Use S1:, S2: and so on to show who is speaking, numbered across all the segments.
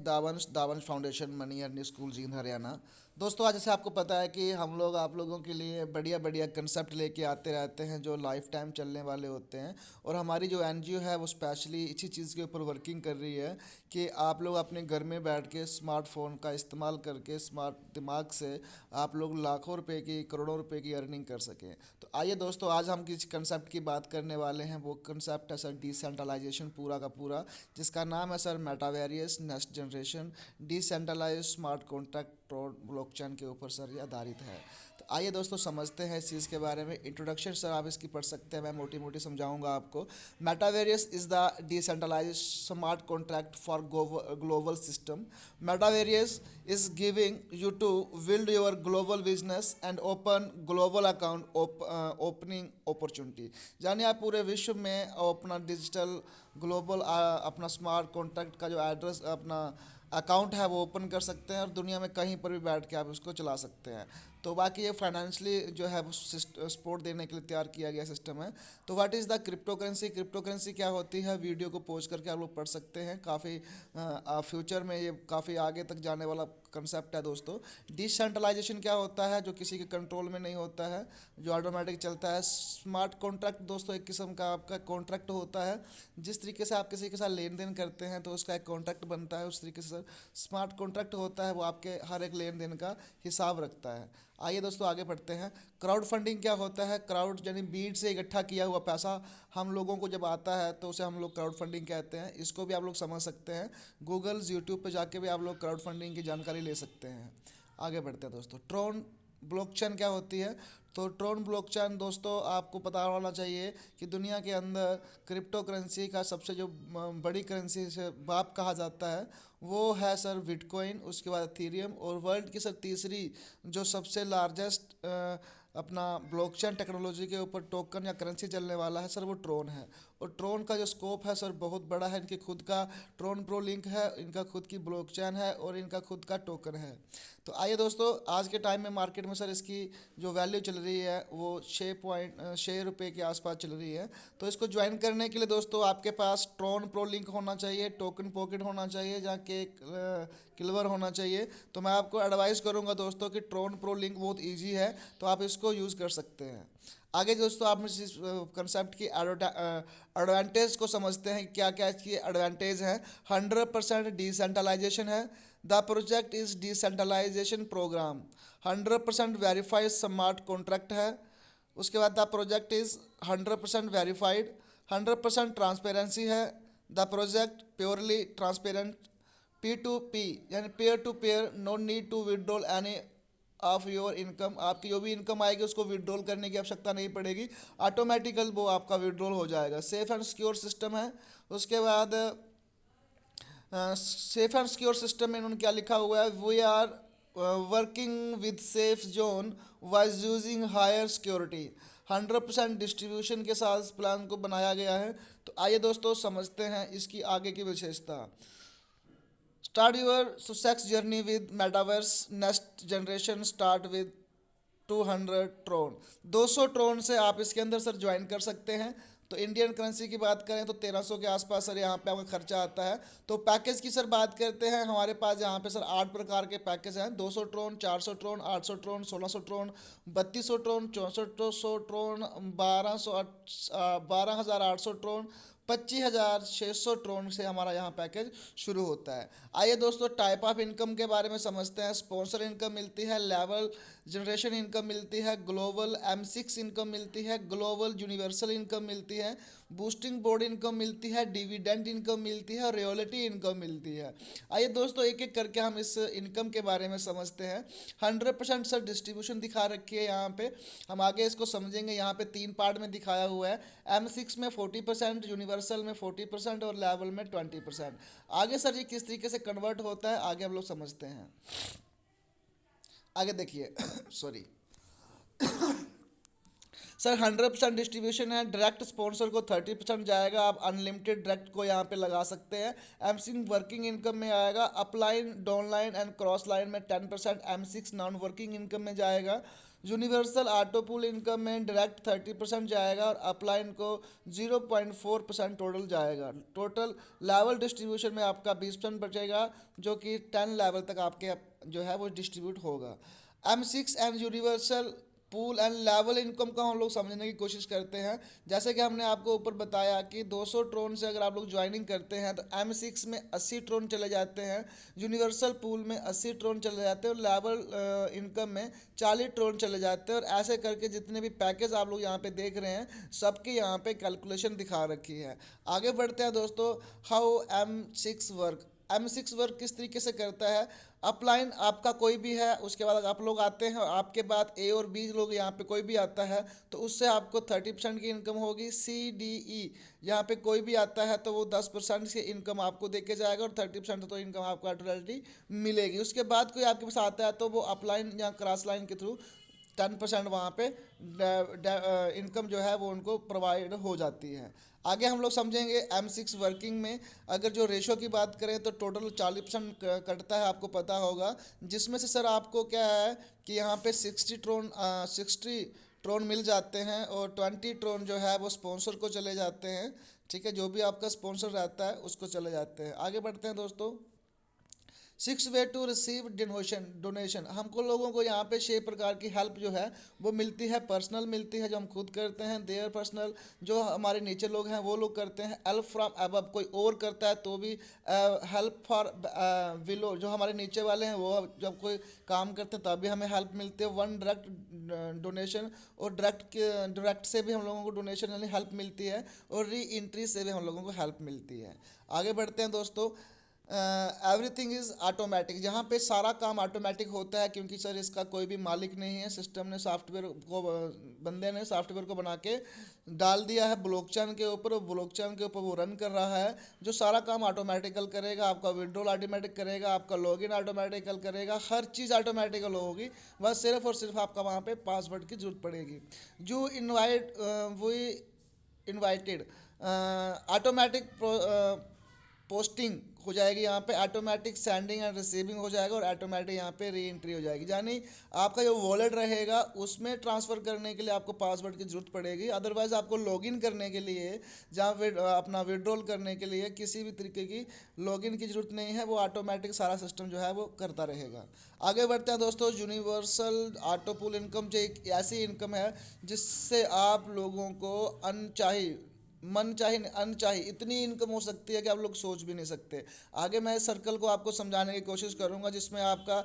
S1: दावंश Davansh foundation money earning school Jind Haryana. दोस्तों आज जैसे आपको पता है कि हम लोग आप लोगों के लिए बढ़िया बढ़िया कंसेप्ट लेके आते रहते हैं जो लाइफ टाइम चलने वाले होते हैं। और हमारी जो एनजीओ है वो स्पेशली इसी चीज़ के ऊपर वर्किंग कर रही है कि आप लोग अपने घर में बैठ के स्मार्टफोन का इस्तेमाल करके स्मार्ट दिमाग से आप लोग लाखों रुपए की करोड़ों रुपए की अर्निंग कर सकें। तो आइए दोस्तों आज हम किस कंसेप्ट की बात करने वाले हैं। वो कंसेप्ट है सर डिसेंट्रलाइजेशन पूरा का पूरा, जिसका नाम है sir Metaverius next generation decentralize smart contract blockchain के ऊपर सर ये आधारित है। तो आइए दोस्तों समझते हैं इस चीज़ के बारे में। इंट्रोडक्शन सर आप इसकी पढ़ सकते हैं, मैं मोटी मोटी समझाऊंगा आपको। Metaverius is the decentralize smart contract for global system. Metaverius is giving you to build your global business and open global account opening opportunity। यानी आप पूरे विश्व में अपना डिजिटल ग्लोबल अपना स्मार्ट कॉन्ट्रैक्ट का जो एड्रेस अपना अकाउंट है वो ओपन कर सकते हैं और दुनिया में कहीं पर भी बैठ के आप उसको चला सकते हैं। तो बाकी ये फाइनेंशियली जो है वो सपोर्ट देने के लिए तैयार किया गया सिस्टम है। तो what is the crypto currency? Crypto currency क्या होती है, वीडियो को पोज करके आप लोग पढ़ सकते हैं। काफ़ी फ्यूचर में ये काफ़ी आगे तक जाने वाला कंसेप्ट है दोस्तों। डिसेंट्रलाइजेशन क्या होता है? जो किसी के कंट्रोल में नहीं होता है, जो ऑटोमेटिक चलता है। स्मार्ट कॉन्ट्रैक्ट दोस्तों एक किस्म का आपका कॉन्ट्रैक्ट होता है। जिस तरीके से आप किसी के साथ लेन देन करते हैं तो उसका एक कॉन्ट्रैक्ट बनता है, उस तरीके से स्मार्ट कॉन्ट्रैक्ट होता है, वो आपके हर एक लेन देन का हिसाब रखता है। आइए दोस्तों आगे बढ़ते हैं। क्राउड फंडिंग क्या होता है? क्राउड यानी भीड़ से इकट्ठा किया हुआ पैसा हम लोगों को जब आता है तो उसे हम लोग क्राउड फंडिंग कहते हैं। इसको भी आप लोग समझ सकते हैं, गूगल यूट्यूब पे जाके भी आप लोग क्राउड फंडिंग की जानकारी ले सकते हैं। आगे बढ़ते हैं दोस्तों। ट्रोन ब्लॉकचेन क्या होती है? तो ट्रोन ब्लॉकचेन दोस्तों आपको पता होना चाहिए कि दुनिया के अंदर क्रिप्टो करेंसी का सबसे जो बड़ी करेंसी से बाप कहा जाता है वो है सर बिटकॉइन, उसके बाद इथेरियम, और वर्ल्ड की सर तीसरी जो सबसे लार्जेस्ट अपना ब्लॉकचेन टेक्नोलॉजी के ऊपर टोकन या करेंसी चलने वाला है सर वो ट्रोन है। और ट्रोन का जो स्कोप है सर बहुत बड़ा है। इनके खुद का ट्रोन प्रो लिंक है, इनका खुद की ब्लॉकचेन है और इनका खुद का टोकन है। तो आइए दोस्तों आज के टाइम में मार्केट में सर इसकी जो वैल्यू चल रही है वो 6 रुपये के आसपास चल रही है। तो इसको ज्वाइन करने के लिए दोस्तों आपके पास ट्रोन प्रो लिंक होना चाहिए, टोकन पॉकेट होना चाहिए, जहाँ के क्लिवर होना चाहिए। तो मैं आपको एडवाइस करूंगा दोस्तों कि ट्रोन प्रो लिंक बहुत ईजी है, तो आप इसको यूज़ कर सकते हैं। आगे दोस्तों आप इस कंसेप्ट की एडवांटेज को समझते हैं, क्या क्या इसकी एडवांटेज हैं। 100% डिसेंट्रलाइजेशन है। The project is decentralization program. 100% verified smart contract है। उसके बाद the project is 100% verified. 100% transparency है। The project purely transparent. P2P यानी peer to peer, no need to withdrawal any of your income. आपकी जो भी इनकम आएगी उसको विड्रॉल करने की आवश्यकता नहीं पड़ेगी, ऑटोमेटिकल वो आपका विड्रॉल हो जाएगा। सेफ एंड सिक्योर सिस्टम है। उसके बाद सेफ एंड सिक्योर सिस्टम में इन्होंने क्या लिखा हुआ है? We are working with safe zone wise using higher security. 100% distribution के साथ इस प्लान को बनाया गया है। तो आइए दोस्तों समझते हैं इसकी आगे की विशेषता। Start your success journey with metaverse next generation start with 200 Tron. 200 Tron से आप इसके अंदर सर ज्वाइन कर सकते हैं। तो इंडियन करेंसी की बात करें तो 1300 के आसपास सर यहाँ पे आपका खर्चा आता है। तो पैकेज की सर बात करते हैं, हमारे पास यहाँ पे सर 8 प्रकार के पैकेज हैं। 200 ट्रोन, 400 ट्रोन, 800 ट्रोन, 1600 ट्रोन, 3200 ट्रोन, 6400 ट्रोन, 12,800 ट्रोन, 25,600 ट्रोन से हमारा यहाँ पैकेज शुरू होता है। आइए दोस्तों टाइप ऑफ इनकम के बारे में समझते हैं। स्पॉन्सर इनकम मिलती है, लेवल जनरेशन इनकम मिलती है, ग्लोबल M6 इनकम मिलती है, ग्लोबल यूनिवर्सल इनकम मिलती है, बूस्टिंग बोर्ड इनकम मिलती है, डिविडेंड इनकम मिलती है और रॉयल्टी इनकम मिलती है। आइए दोस्तों एक एक करके हम इस इनकम के बारे में समझते हैं। 100% सर डिस्ट्रीब्यूशन दिखा रखी है यहाँ पे, हम आगे इसको समझेंगे। यहाँ पे 3 पार्ट में दिखाया हुआ है। M6 में 40%, यूनिवर्सल में 40% और लेवल में 20%। आगे सर ये किस तरीके से कन्वर्ट होता है आगे हम लोग समझते हैं। आगे देखिए सॉरी सर 100% डिस्ट्रीब्यूशन है। डायरेक्ट स्पॉन्सर को 30% जाएगा, आप अनलिमिटेड डायरेक्ट को यहाँ पे लगा सकते हैं। M6 वर्किंग इनकम में आएगा। Upline, downline and cross line में 10%, M6 नॉन वर्किंग इनकम में जाएगा। यूनिवर्सल ऑटो पूल इनकम में डायरेक्ट 30% जाएगा और अपलाइन को 0.4% टोटल जाएगा। टोटल लेवल डिस्ट्रीब्यूशन में आपका 20% बचेगा, जो कि 10 लेवल तक आपके जो है वो डिस्ट्रीब्यूट होगा। M6 and universal pool and level income को हम लोग समझने की कोशिश करते हैं। जैसे कि हमने आपको ऊपर बताया कि 200 ट्रोन से अगर आप लोग ज्वाइनिंग करते हैं तो M6 में 80 ट्रोन चले जाते हैं, यूनिवर्सल पूल में 80 ट्रोन चले जाते हैं और लेवल इनकम में 40 ट्रोन चले जाते हैं। और ऐसे करके जितने भी पैकेज आप लोग यहाँ पे देख रहे हैं सबके यहाँ पे कैलकुलेशन दिखा रखी है। आगे बढ़ते हैं दोस्तों, how M6 work. M6 work किस तरीके से करता है। अपलाइन आपका कोई भी है, उसके बाद आप लोग आते हैं और आपके बाद ए और बी लोग यहाँ पे कोई भी आता है तो उससे आपको 30% की इनकम होगी। CDE यहाँ पे कोई भी आता है तो वो 10% की इनकम आपको दे के जाएगा और 30% तो इनकम आपको ऑटोमेटिकली मिलेगी। उसके बाद कोई आपके पास आता है तो वो अपलाइन या क्रॉस लाइन के थ्रू 10% वहाँ पे इनकम जो है वो उनको प्रोवाइड हो जाती है। आगे हम लोग समझेंगे M6 वर्किंग में अगर जो रेशो की बात करें तो टोटल 40% कटता है, आपको पता होगा, जिसमें से सर आपको क्या है कि यहाँ पे 60 ट्रोन मिल जाते हैं और 20 ट्रोन जो है वो स्पॉन्सर को चले जाते हैं। ठीक है, जो भी आपका स्पॉन्सर रहता है उसको चले जाते हैं। आगे बढ़ते हैं दोस्तों, 6 वे टू रिसीव डोनेशन। हमको लोगों को यहाँ पे 6 प्रकार की हेल्प जो है वो मिलती है। पर्सनल मिलती है जो हम खुद करते हैं, देयर पर्सनल जो हमारे नीचे लोग हैं वो लोग करते हैं। हेल्प फ्रॉम अबव कोई और करता है तो भी, हेल्प फॉर विलो जो हमारे नीचे वाले हैं वो जब कोई काम करते हैं तभी हमें हेल्प मिलती है। वन डायरेक्ट डोनेशन और डायरेक्ट से भी हम लोगों को डोनेशन यानी हेल्प मिलती है और री एंट्री से भी हम लोगों को हेल्प मिलती है। आगे बढ़ते हैं दोस्तों, एवरीथिंग इज़ ऑटोमेटिक, जहाँ पे सारा काम ऑटोमेटिक होता है क्योंकि सर इसका कोई भी मालिक नहीं है। सिस्टम ने सॉफ्टवेयर को, बंदे ने सॉफ्टवेयर को बना के डाल दिया है ब्लॉकचेन के ऊपर और ब्लॉकचेन के ऊपर वो रन कर रहा है जो सारा काम ऑटोमेटिकल करेगा। आपका विड्रॉल ऑटोमेटिक करेगा, आपका लॉगिन ऑटोमेटिकल करेगा, हर चीज़ ऑटोमेटिकल होगी। बस सिर्फ और सिर्फ आपका वहाँ पे पासवर्ड की जरूरत पड़ेगी। जो वी इनवाइटेड ऑटोमेटिक पोस्टिंग हो जाएगी, यहाँ पे ऑटोमेटिक सेंडिंग एंड रिसीविंग हो जाएगा और ऑटोमेटिक यहाँ पे री एंट्री हो जाएगी। यानी आपका जो वॉलेट रहेगा उसमें ट्रांसफ़र करने के लिए आपको पासवर्ड की ज़रूरत पड़ेगी। अदरवाइज़ आपको लॉगिन करने के लिए, जहाँ अपना विड्रॉल करने के लिए किसी भी तरीके की लॉगिन की ज़रूरत नहीं है, वो ऑटोमेटिक सारा सिस्टम जो है वो करता रहेगा। आगे बढ़ते हैं दोस्तों, यूनिवर्सल ऑटो पूल इनकम जो एक ऐसी इनकम है जिससे आप लोगों को अनचाही, मन चाहे अनचाही इतनी इनकम हो सकती है कि आप लोग सोच भी नहीं सकते। आगे मैं इस सर्कल को आपको समझाने की कोशिश करूंगा, जिसमें आपका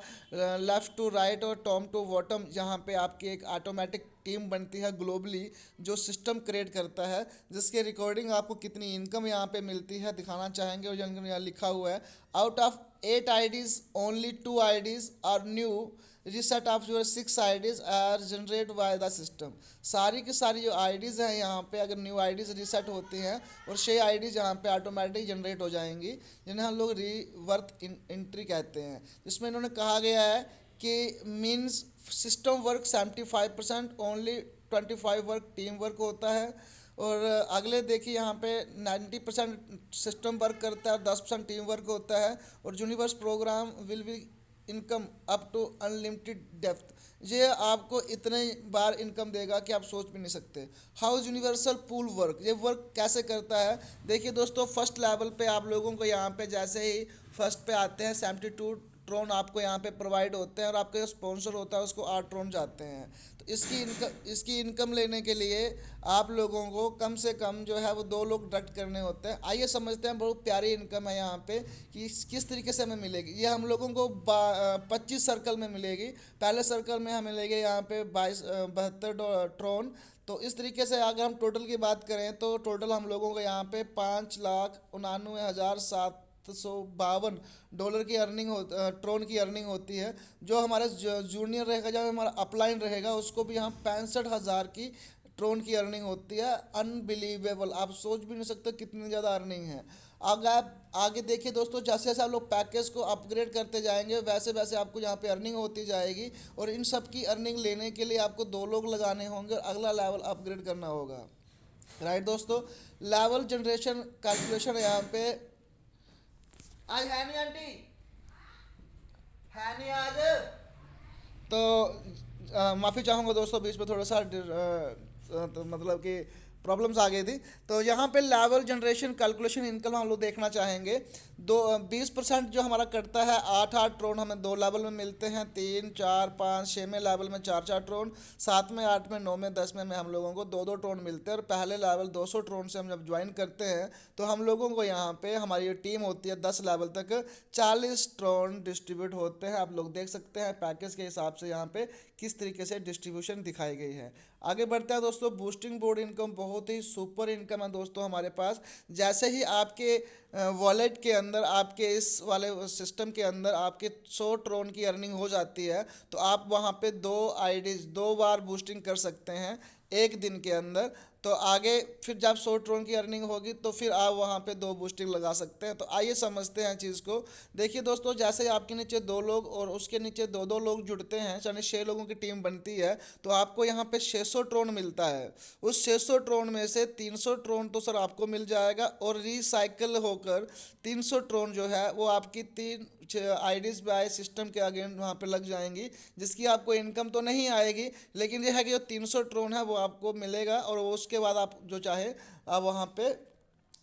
S1: लेफ़्ट टू राइट और टॉप टू बॉटम यहाँ पे आपकी एक ऑटोमेटिक टीम बनती है ग्लोबली जो सिस्टम क्रिएट करता है, जिसके रिकॉर्डिंग आपको कितनी इनकम यहाँ पे मिलती है दिखाना चाहेंगे। और यहाँ लिखा हुआ है, out of 8 IDs only 2 IDs are new, reset of your 6 IDs are generate by the system. सारी की सारी जो आईडीज़ हैं यहाँ पे अगर न्यू आईडीज़ रिसेट होती हैं और 6 आईडीज़ यहाँ पे ऑटोमेटिक जनरेट हो जाएंगी, जिन्हें हम लोग रीवर्थ एंट्री कहते हैं। जिसमें इन्होंने कहा गया है कि means system work 75%, only 25 work team work होता है। और अगले देखिए यहाँ पे 90% सिस्टम वर्क करता है और 10% टीम वर्क होता है। और universe program will be income up to unlimited depth, ये आपको इतने बार इनकम देगा कि आप सोच भी नहीं सकते। हाउ यूनिवर्सल पूल वर्क, ये वर्क कैसे करता है। देखिए दोस्तों, फर्स्ट लेवल पे आप लोगों को यहाँ पे जैसे ही फर्स्ट पे आते हैं 72 ट्रोन आपको यहाँ पे प्रोवाइड होते हैं और आपका जो स्पॉन्सर होता है उसको 8 ट्रोन जाते हैं। तो इसकी इनकम लेने के लिए आप लोगों को कम से कम जो है वो 2 लोग डायरेक्ट करने होते हैं। आइए समझते हैं, बहुत प्यारी इनकम है यहाँ पे कि किस तरीके से हमें मिलेगी। ये हम लोगों को 25 सर्कल में मिलेगी। पहले सर्कल में हमें मिलेगी यहाँ पे 72 ट्रोन। तो इस तरीके से अगर हम टोटल की बात करें तो टोटल हम लोगों को यहाँ पे $5,99,752 की अर्निंग ट्रोन की अर्निंग होती है। जो हमारे जूनियर रहेगा, जब हमारा अपलाइन रहेगा, उसको भी यहाँ 65,000 की ट्रोन की अर्निंग होती है। अनबिलीवेबल, आप सोच भी नहीं सकते कितनी ज़्यादा अर्निंग है। अगर आप आगे देखिए दोस्तों, जैसे जैसे आप लोग पैकेज को अपग्रेड करते जाएंगे वैसे वैसे आपको यहाँ पे अर्निंग होती जाएगी। और इन सब की अर्निंग लेने के लिए आपको 2 लोग लगाने होंगे और अगला लेवल अपग्रेड करना होगा। राइट दोस्तों, लेवल जनरेशन कैलकुलेशन यहाँ पे आज है नहीं आंटी, है नहीं आज। तो माफ़ी चाहूँगा दोस्तों, बीच में थोड़ा सा तो मतलब कि प्रॉब्लम्स आ गई थी। तो यहाँ पे लेवल जनरेशन कैलकुलेशन इनकम हम लोग देखना चाहेंगे। दो 20% जो हमारा कटता है, 8 8 ट्रोन हमें 2 लेवल में मिलते हैं, 3 4 5 6 में लेवल में 4 4 ट्रोन, 7 में 8 में 9 में 10 में हम लोगों को 2 2 ट्रोन मिलते हैं। और पहले लेवल 200 ट्रोन से हम जब ज्वाइन करते हैं तो हम लोगों को यहाँ पे हमारी जो टीम होती है 10 लेवल तक 40 ट्रोन डिस्ट्रीब्यूट होते हैं। आप लोग देख सकते हैं पैकेज के हिसाब से यहाँ पे किस तरीके से डिस्ट्रीब्यूशन दिखाई गई है। आगे बढ़ते हैं दोस्तों, बूस्टिंग बोर्ड इनकम बहुत ही सुपर इनकम है दोस्तों हमारे पास। जैसे ही आपके वॉलेट के अंदर, आपके इस वाले सिस्टम के अंदर आपके 100 ट्रोन की अर्निंग हो जाती है, तो आप वहाँ पे 2 आईडीज 2 बार बूस्टिंग कर सकते हैं एक दिन के अंदर। तो आगे फिर जब 100 ट्रोन की अर्निंग होगी तो फिर आप वहाँ पे 2 बूस्टिंग लगा सकते हैं। तो आइए समझते हैं चीज़ को। देखिए दोस्तों, जैसे आपके नीचे 2 लोग और उसके नीचे 2 2 लोग जुड़ते हैं, यानी 6 लोगों की टीम बनती है, तो आपको यहाँ पे 600 ट्रोन मिलता है। उस 600 ट्रोन में से 300 ट्रोन तो सर आपको मिल जाएगा, और रिसाइकल होकर 300 ट्रोन जो है वो आपकी 3 आईडीज बाय सिस्टम के अगेन वहाँ पे लग जाएंगी, जिसकी आपको इनकम तो नहीं आएगी, लेकिन ये है कि जो 300 ट्रोन है वो आपको मिलेगा। और उसके बाद आप जो चाहे आप वहाँ पे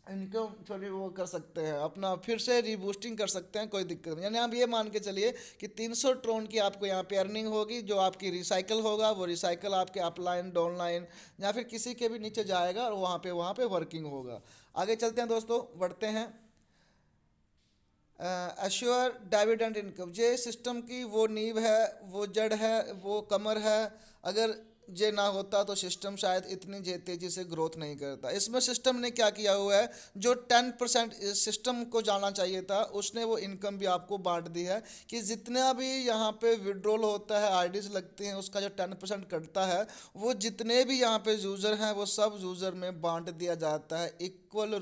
S1: इनकम थोड़ी वो कर सकते हैं, अपना फिर से रीबूस्टिंग कर सकते हैं, कोई दिक्कत नहीं। यानी आप ये मान के चलिए कि 300 ट्रोन की आपको यहाँ पे अर्निंग होगी, जो आपकी रिसाइकल होगा वो रिसाइकल आपके अपलाइन डाउनलाइन या फिर किसी के भी नीचे जाएगा और वहाँ पे वर्किंग होगा। आगे चलते हैं दोस्तों, बढ़ते हैं। एश्योर डिविडेंड इनकम, ये सिस्टम की वो नींव है, वो जड़ है, वो कमर है। अगर ये ना होता तो सिस्टम शायद इतनी तेज़ी से ग्रोथ नहीं करता। इसमें सिस्टम ने क्या किया हुआ है, जो 10% सिस्टम को जाना चाहिए था उसने वो इनकम भी आपको बांट दी है, कि जितना भी यहाँ पे विड्रॉल होता है, आईडीज लगती हैं, उसका जो 10% कटता है वो जितने भी यहाँ पे यूज़र हैं वो सब यूज़र में बांट दिया जाता है, इक्वल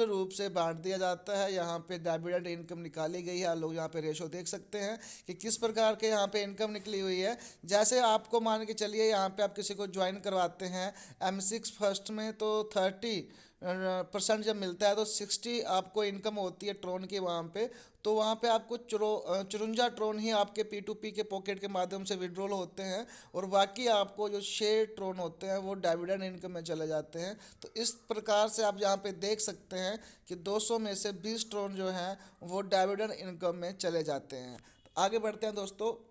S1: रूप से बांट दिया जाता है। यहाँ पे डिविडेंड इनकम निकाली गई है, आप लोग यहाँ पे रेशो देख सकते हैं कि किस प्रकार के यहाँ पे इनकम निकली हुई है। जैसे आपको मान के चलिए, यहाँ पे आप किसी को ज्वाइन करवाते हैं M6 फर्स्ट में, तो 30% जब मिलता है तो 60 आपको इनकम होती है ट्रोन की वहाँ पे। तो वहाँ पे आपको 54 ट्रोन ही आपके P2P के पॉकेट के माध्यम से विड्रॉल होते हैं, और बाकी आपको जो 6 ट्रोन होते हैं वो डिविडेंड इनकम में चले जाते हैं। तो इस प्रकार से आप यहाँ पे देख सकते हैं कि 200 में से 20 ट्रोन जो हैं वो डिविडेंड इनकम में चले जाते हैं। तो आगे बढ़ते हैं दोस्तों।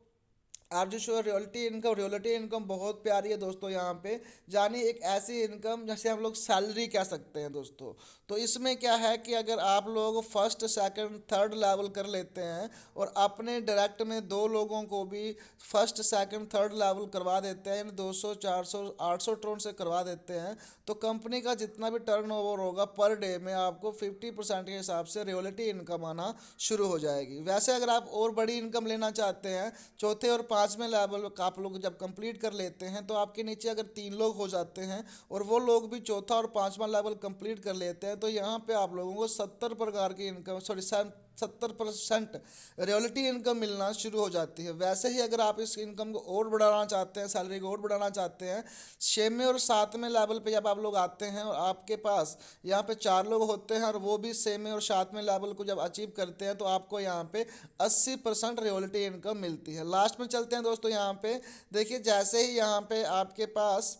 S1: आप जो शो रियलिटी इनकम बहुत प्यारी है दोस्तों यहाँ पे, जानी एक ऐसी इनकम जैसे हम लोग सैलरी कह सकते हैं दोस्तों। तो इसमें क्या है कि अगर आप लोग फर्स्ट सेकंड थर्ड लेवल कर लेते हैं और अपने डायरेक्ट में 2 लोगों को भी फर्स्ट सेकंड थर्ड लेवल करवा देते हैं, 200 400 800 ट्रोन से करवा देते हैं, तो कंपनी का जितना भी टर्नओवर होगा पर डे में आपको 50% के हिसाब से रियलिटी इनकम आना शुरू हो जाएगी। वैसे अगर आप और बड़ी इनकम लेना चाहते हैं, चौथे और पाँचवें लेवल का आप लोग जब कंप्लीट कर लेते हैं, तो आपके नीचे अगर 3 लोग हो जाते हैं और वो लोग भी चौथा और पाँचवा लेवल कंप्लीट कर लेते हैं, तो यहाँ पे आप लोगों को 70% रियलिटी इनकम मिलना शुरू हो जाती है। वैसे ही अगर आप इस इनकम को और बढ़ाना चाहते हैं, सैलरी को और बढ़ाना चाहते हैं, 6वें और 7वें लेवल पे जब आप लोग आते हैं और आपके पास यहाँ पे 4 लोग होते हैं और वो भी 6वें और 7वें लेवल को जब अचीव करते हैं, तो आपको यहाँ पे 80% रियलिटी इनकम मिलती है। लास्ट में चलते हैं दोस्तों, यहाँ पे देखिए, जैसे ही यहाँ पे आपके पास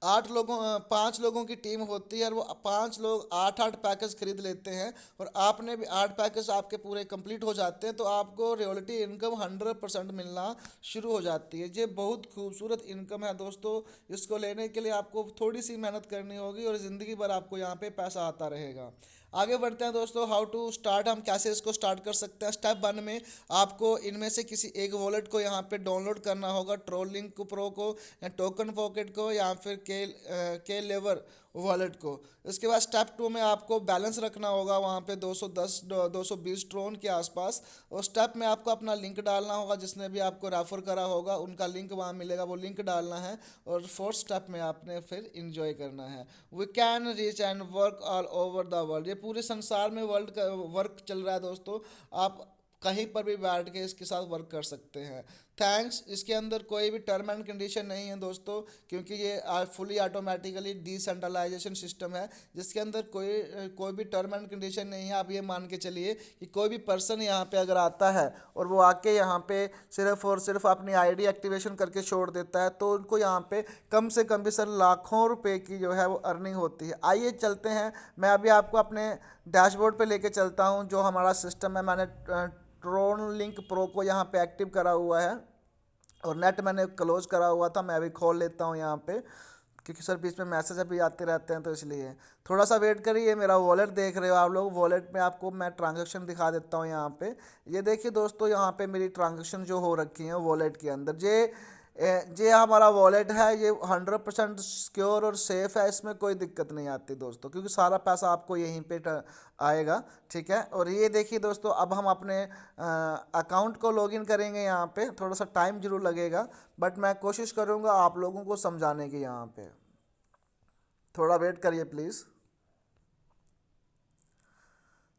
S1: 5 लोगों की टीम होती है और वो 5 लोग 8 8 पैकेज खरीद लेते हैं, और आपने भी 8 पैकेज आपके पूरे कंप्लीट हो जाते हैं, तो आपको रियलिटी इनकम 100% मिलना शुरू हो जाती है। ये बहुत खूबसूरत इनकम है दोस्तों, इसको लेने के लिए आपको थोड़ी सी मेहनत करनी होगी और ज़िंदगी भर आपको यहाँ पे पैसा आता रहेगा। आगे बढ़ते हैं दोस्तों, हाउ टू स्टार्ट, हम कैसे इसको स्टार्ट कर सकते हैं। स्टेप 1 में आपको इनमें से किसी एक वॉलेट को यहाँ पे डाउनलोड करना होगा, ट्रोलिंक प्रो को या टोकन पॉकेट को या फिर के लेवर वॉलेट को। इसके बाद स्टेप 2 में आपको बैलेंस रखना होगा वहाँ पे 220 ट्रोन के आसपास, और स्टेप में आपको अपना लिंक डालना होगा, जिसने भी आपको रेफर करा होगा उनका लिंक वहाँ मिलेगा, वो लिंक डालना है। और फोर्थ स्टेप में आपने फिर इंजॉय करना है। We can reach and work all over the world, ये पूरे संसार में वर्ल्ड का वर्क चल रहा है दोस्तों। आप कहीं पर भी बैठ के इसके साथ वर्क कर सकते हैं। थैंक्स। इसके अंदर कोई भी टर्म एंड कंडीशन नहीं है दोस्तों, क्योंकि ये फुली ऑटोमेटिकली डिसेंट्रलाइजेशन सिस्टम है, जिसके अंदर कोई भी टर्म एंड कंडीशन नहीं है। आप ये मान के चलिए कि कोई भी पर्सन यहाँ पे अगर आता है और वो आके यहाँ पे सिर्फ और सिर्फ अपनी आईडी एक्टिवेशन करके छोड़ देता है, तो उनको यहाँ पे कम से कम भी सर लाखों रुपए की जो है वो अर्निंग होती है। आइए चलते हैं, मैं अभी आपको अपने डैशबोर्ड पे लेके चलता हूँ। जो हमारा सिस्टम है, मैंने ट्रोन लिंक प्रो को यहाँ पे एक्टिव करा हुआ है और नेट मैंने क्लोज करा हुआ था। मैं अभी खोल लेता हूँ यहाँ पे, क्योंकि सर बीच में मैसेज अभी आते रहते हैं, तो इसलिए थोड़ा सा वेट करिए। मेरा वॉलेट देख रहे हो आप लोग, वॉलेट में आपको मैं ट्रांजैक्शन दिखा देता हूँ यहाँ पे। ये देखिए दोस्तों, यहाँ पे मेरी ट्रांजैक्शन जो हो रखी है वॉलेट के अंदर, जे हमारा वॉलेट है ये 100% सिक्योर और सेफ है। इसमें कोई दिक्कत नहीं आती दोस्तों, क्योंकि सारा पैसा आपको यहीं पे आएगा। ठीक है, और ये देखिए दोस्तों, अब हम अपने अकाउंट को लॉगिन करेंगे। यहाँ पे थोड़ा सा टाइम जरूर लगेगा, बट मैं कोशिश करूँगा आप लोगों को समझाने की। यहाँ पे थोड़ा वेट करिए प्लीज़।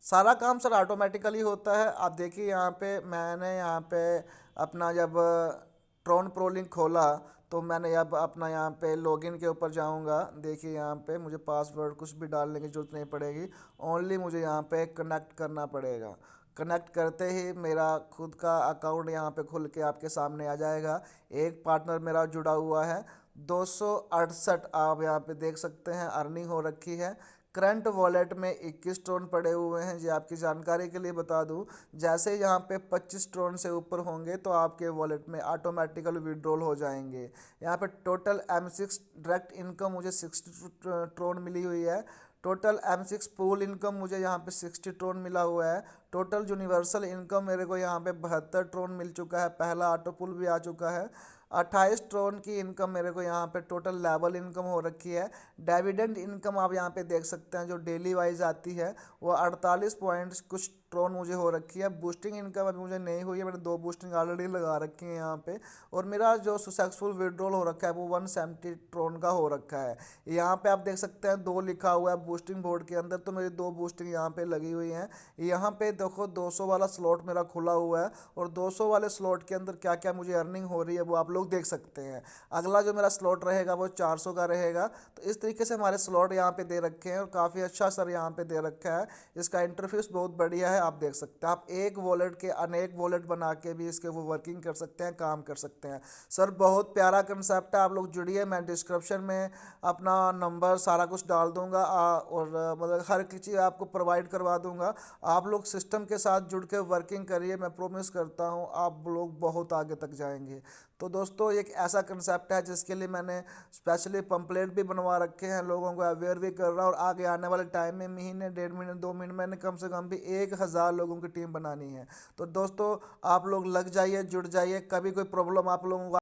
S1: सारा काम सर ऑटोमेटिकली होता है। आप देखिए यहाँ पे, मैंने यहाँ पे अपना जब ट्रोन प्रो लिंक खोला, तो मैंने अब अपना यहाँ पे लॉगिन के ऊपर जाऊँगा। देखिए यहाँ पे मुझे पासवर्ड कुछ भी डालने की ज़रूरत नहीं पड़ेगी, ओनली मुझे यहाँ पे कनेक्ट करना पड़ेगा। कनेक्ट करते ही मेरा खुद का अकाउंट यहाँ पे खुल के आपके सामने आ जाएगा। एक पार्टनर मेरा जुड़ा हुआ है, 268 आप यहाँ पे देख सकते हैं अर्निंग हो रखी है। करंट वॉलेट में 21 ट्रोन पड़े हुए हैं। जी आपकी जानकारी के लिए बता दूं, जैसे यहाँ पे 25 ट्रोन से ऊपर होंगे तो आपके वॉलेट में ऑटोमेटिकल विड्रॉल हो जाएंगे। यहाँ पे टोटल M6 डायरेक्ट इनकम मुझे 60 ट्रोन मिली हुई है। टोटल M6 पूल इनकम मुझे यहाँ पे 60 ट्रोन मिला हुआ है। टोटल यूनिवर्सल इनकम मेरे को यहाँ पे 72 ट्रोन मिल चुका है। पहला ऑटो पुल भी आ चुका है। 28 ट्रोन की इनकम मेरे को यहाँ पे टोटल लेवल इनकम हो रखी है। डिविडेंड इनकम आप यहाँ पे देख सकते हैं, जो डेली वाइज आती है, वो 48 पॉइंट्स कुछ ट्रोन मुझे हो रखी है। बूस्टिंग इनकम अभी मुझे नहीं हुई है, मैंने 2 बूस्टिंग ऑलरेडी लगा रखी है यहाँ पे। और मेरा जो सक्सेसफुल विड्रॉल हो रखा है वो 170 ट्रोन का हो रखा है। यहाँ पे आप देख सकते हैं 2 लिखा हुआ है बूस्टिंग बोर्ड के अंदर, तो मेरी 2 बूस्टिंग यहाँ पे लगी हुई हैं। यहाँ पे देखो 200 वाला स्लॉट मेरा खुला हुआ है, और 200 वाले स्लॉट के अंदर क्या क्या मुझे अर्निंग हो रही है वो आप लोग देख सकते हैं। अगला जो मेरा स्लॉट रहेगा वो 400 का रहेगा। तो इस तरीके से हमारे स्लॉट यहाँ पे दे रखे हैं, और काफ़ी अच्छा सर यहाँ पे दे रखा है। इसका इंटरफेस बहुत बढ़िया है, आप देख सकते हैं। आप एक वॉलेट के अनेक वॉलेट बना के भी इसके वो वर्किंग कर सकते हैं, काम कर सकते हैं। सर बहुत प्यारा कंसेप्ट है, आप लोग जुड़िए। मैं डिस्क्रिप्शन में अपना नंबर सारा कुछ डाल दूंगा, और मतलब हर एक चीज़ आपको प्रोवाइड करवा दूंगा। आप लोग सिस्टम के साथ जुड़ के वर्किंग करिए, मैं प्रॉमिस करता हूँ आप लोग बहुत आगे तक जाएंगे। तो दोस्तों एक ऐसा कंसेप्ट है जिसके लिए मैंने स्पेशली पंपलेट भी बनवा रखे हैं, लोगों को अवेयर भी कर रहा हूँ। और आगे आने वाले टाइम में महीने, 1.5 महीने, 2 महीने, मैंने कम से कम भी 1000 लोगों की टीम बनानी है। तो दोस्तों आप लोग लग जाइए, जुड़ जाइए। कभी कोई प्रॉब्लम आप लोगों को